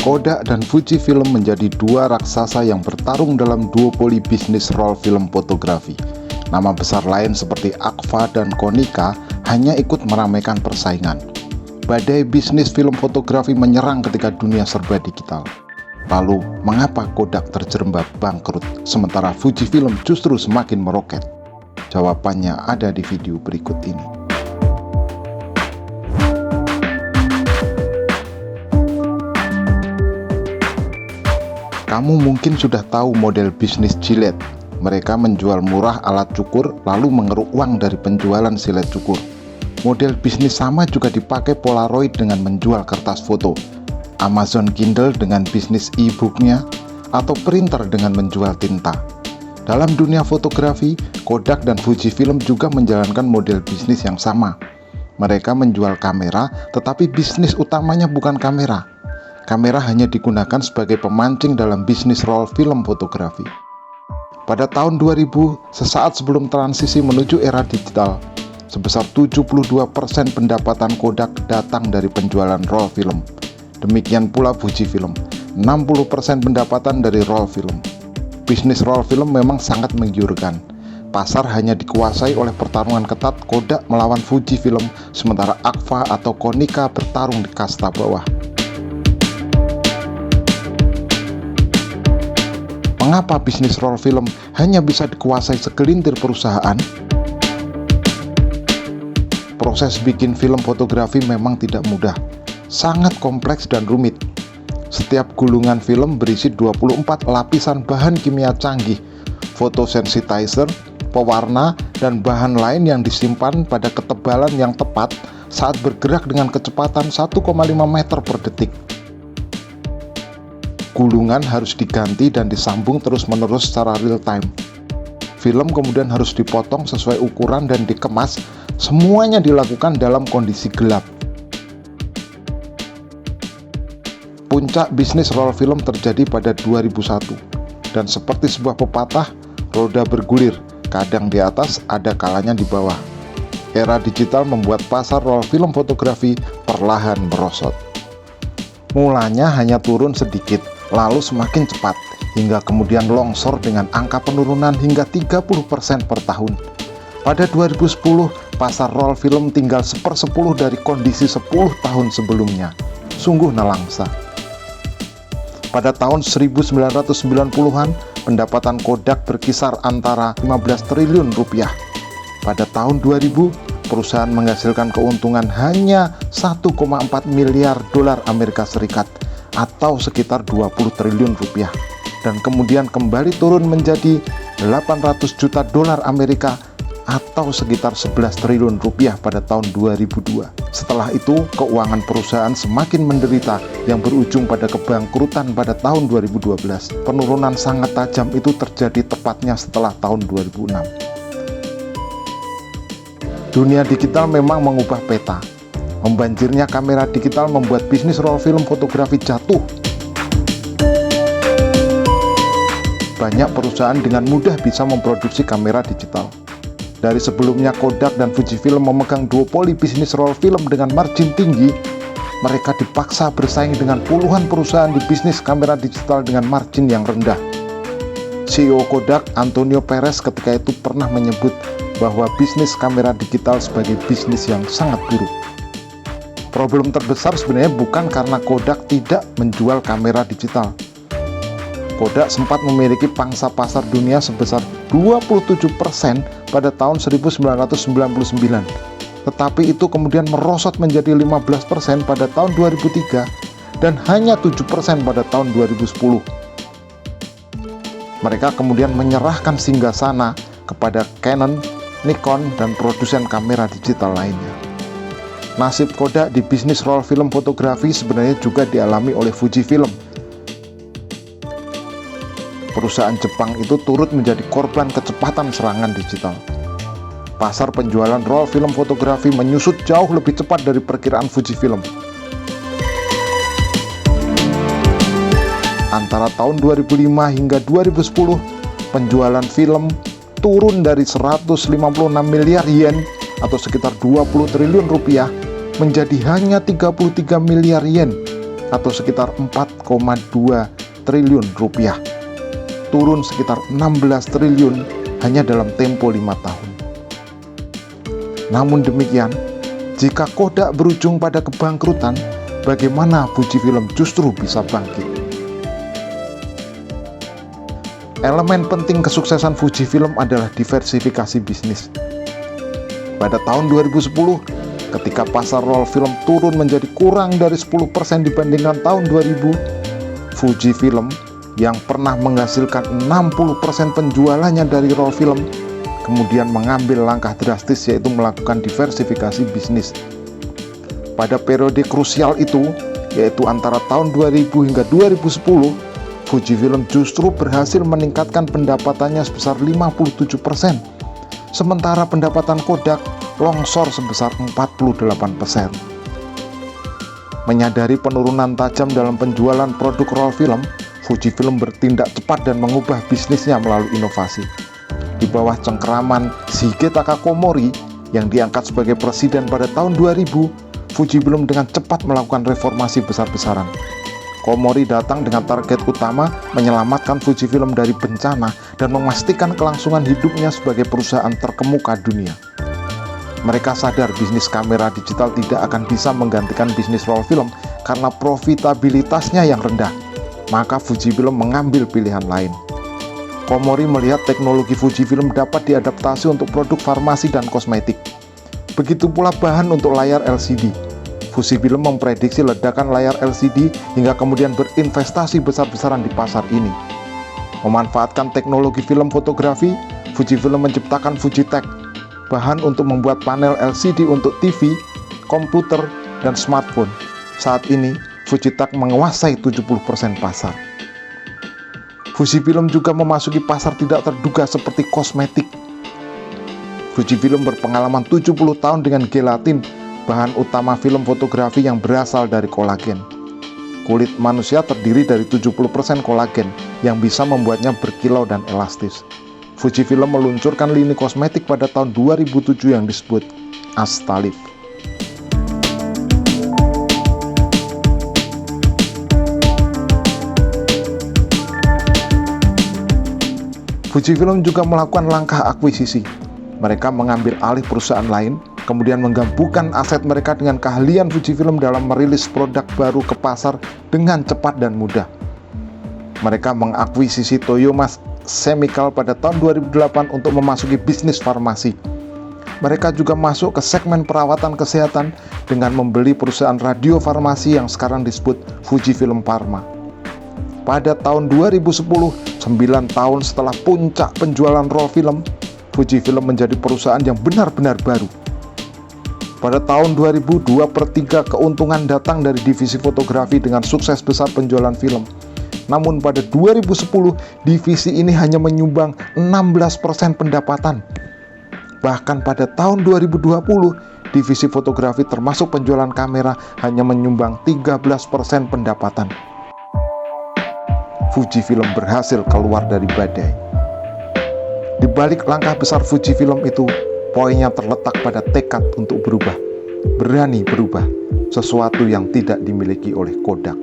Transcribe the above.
Kodak dan Fujifilm menjadi dua raksasa yang bertarung dalam duopoli bisnis roll film fotografi. Nama besar lain seperti Agfa dan Konica hanya ikut meramaikan persaingan. Badai bisnis film fotografi menyerang ketika dunia serba digital. Lalu, mengapa Kodak terjerembab bangkrut sementara Fujifilm justru semakin meroket? Jawabannya ada di video berikut ini. Kamu mungkin sudah tahu model bisnis Gillette. Mereka menjual murah alat cukur lalu mengeruk uang dari penjualan silet cukur. Model bisnis sama juga dipakai Polaroid dengan menjual kertas foto, Amazon Kindle dengan bisnis e-booknya, atau printer dengan menjual tinta. Dalam dunia fotografi, Kodak dan Fujifilm juga menjalankan model bisnis yang sama. Mereka menjual kamera, tetapi bisnis utamanya bukan kamera. Kamera hanya digunakan sebagai pemancing dalam bisnis roll film fotografi. Pada tahun 2000, sesaat sebelum transisi menuju era digital, sebesar 72% pendapatan Kodak datang dari penjualan roll film. Demikian pula Fujifilm, 60% pendapatan dari roll film. Bisnis roll film memang sangat menggiurkan. Pasar hanya dikuasai oleh pertarungan ketat Kodak melawan Fujifilm, sementara Agfa atau Konica bertarung di kasta bawah. Mengapa bisnis roll film hanya bisa dikuasai segelintir perusahaan? Proses bikin film fotografi memang tidak mudah, sangat kompleks dan rumit. Setiap gulungan film berisi 24 lapisan bahan kimia canggih, photosensitizer, pewarna, dan bahan lain yang disimpan pada ketebalan yang tepat saat bergerak dengan kecepatan 1,5 meter per detik. Gulungan harus diganti dan disambung terus-menerus secara real time. Film kemudian harus dipotong sesuai ukuran dan dikemas. Semuanya dilakukan dalam kondisi gelap. Puncak bisnis roll film terjadi pada 2001, dan seperti sebuah pepatah, roda bergulir, kadang di atas, ada kalanya di bawah. Era digital membuat pasar roll film fotografi perlahan merosot. Mulanya hanya turun sedikit, lalu semakin cepat, hingga kemudian longsor dengan angka penurunan hingga 30% per tahun. Pada 2010, pasar roll film tinggal 1/10 dari kondisi 10 tahun sebelumnya. Sungguh nelangsa. Pada tahun 1990-an, pendapatan Kodak berkisar antara 15 triliun rupiah. Pada tahun 2000, perusahaan menghasilkan keuntungan hanya 1,4 miliar dolar Amerika Serikat atau sekitar 20 triliun rupiah, dan kemudian kembali turun menjadi 800 juta dolar Amerika atau sekitar 11 triliun rupiah pada tahun 2002. Setelah itu, keuangan perusahaan semakin menderita yang berujung pada kebangkrutan pada tahun 2012. Penurunan sangat tajam itu terjadi tepatnya setelah tahun 2006. Dunia digital memang mengubah peta. Membanjirnya kamera digital membuat bisnis roll film fotografi jatuh. Banyak perusahaan dengan mudah bisa memproduksi kamera digital. Dari sebelumnya Kodak dan Fujifilm memegang duopoli bisnis roll film dengan margin tinggi, mereka dipaksa bersaing dengan puluhan perusahaan di bisnis kamera digital dengan margin yang rendah. CEO Kodak, Antonio Perez, ketika itu pernah menyebut bahwa bisnis kamera digital sebagai bisnis yang sangat buruk. Problem terbesar sebenarnya bukan karena Kodak tidak menjual kamera digital. Kodak sempat memiliki pangsa pasar dunia sebesar 27% pada tahun 1999. Tetapi itu kemudian merosot menjadi 15% pada tahun 2003 dan hanya 7% pada tahun 2010. Mereka kemudian menyerahkan singgasana kepada Canon, Nikon, dan produsen kamera digital lainnya. Nasib Kodak di bisnis roll film fotografi sebenarnya juga dialami oleh Fujifilm. Perusahaan Jepang itu turut menjadi korban kecepatan serangan digital. Pasar penjualan roll film fotografi menyusut jauh lebih cepat dari perkiraan Fujifilm. Antara tahun 2005 hingga 2010, penjualan film turun dari 156 miliar yen atau sekitar 20 triliun rupiah menjadi hanya 33 miliar yen atau sekitar 4,2 triliun rupiah, turun sekitar 16 triliun hanya dalam tempo 5 tahun. Namun demikian, jika Kodak berujung pada kebangkrutan, bagaimana Fujifilm justru bisa bangkit? Elemen penting kesuksesan Fujifilm adalah diversifikasi bisnis. Pada tahun 2010, ketika pasar roll film turun menjadi kurang dari 10% dibandingkan tahun 2000, Fujifilm yang pernah menghasilkan 60% penjualannya dari roll film kemudian mengambil langkah drastis, yaitu melakukan diversifikasi bisnis. Pada periode krusial itu, yaitu antara tahun 2000 hingga 2010, Fujifilm justru berhasil meningkatkan pendapatannya sebesar 57%, sementara pendapatan Kodak longsor sebesar 48%. Menyadari penurunan tajam dalam penjualan produk roll film, Fujifilm bertindak cepat dan mengubah bisnisnya melalui inovasi. Di bawah cengkeraman Shigetaka Komori yang diangkat sebagai presiden pada tahun 2000, Fujifilm dengan cepat melakukan reformasi besar-besaran. Komori datang dengan target utama menyelamatkan Fujifilm dari bencana dan memastikan kelangsungan hidupnya sebagai perusahaan terkemuka dunia. Mereka sadar bisnis kamera digital tidak akan bisa menggantikan bisnis roll film karena profitabilitasnya yang rendah. Maka Fujifilm mengambil pilihan lain. Komori melihat teknologi Fujifilm dapat diadaptasi untuk produk farmasi dan kosmetik. Begitu pula bahan untuk layar LCD. Fujifilm memprediksi ledakan layar LCD hingga kemudian berinvestasi besar-besaran di pasar ini. Memanfaatkan teknologi film fotografi, Fujifilm menciptakan Fujitech, bahan untuk membuat panel LCD untuk TV, komputer, dan smartphone. Saat ini, Fujitech menguasai 70% pasar. Fujifilm juga memasuki pasar tidak terduga seperti kosmetik. Fujifilm berpengalaman 70 tahun dengan gelatin, bahan utama film fotografi yang berasal dari kolagen. Kulit manusia terdiri dari 70% kolagen yang bisa membuatnya berkilau dan elastis. Fujifilm meluncurkan lini kosmetik pada tahun 2007 yang disebut Astalif. Fujifilm juga melakukan langkah akuisisi. Mereka mengambil alih perusahaan lain, kemudian menggabungkan aset mereka dengan keahlian Fujifilm dalam merilis produk baru ke pasar dengan cepat dan mudah. Mereka mengakuisisi Toyoma Chemical pada tahun 2008 untuk memasuki bisnis farmasi. Mereka juga masuk ke segmen perawatan kesehatan dengan membeli perusahaan radiofarmasi yang sekarang disebut Fujifilm Pharma. Pada tahun 2010, 9 tahun setelah puncak penjualan roll film, Fujifilm menjadi perusahaan yang benar-benar baru. Pada tahun 2000, 2/3 keuntungan datang dari divisi fotografi dengan sukses besar penjualan film. Namun pada 2010, divisi ini hanya menyumbang 16% pendapatan. Bahkan pada tahun 2020, divisi fotografi termasuk penjualan kamera hanya menyumbang 13% pendapatan. Fujifilm berhasil keluar dari badai. Di balik langkah besar Fujifilm itu, poinnya terletak pada tekad untuk berubah, berani berubah, sesuatu yang tidak dimiliki oleh Kodak.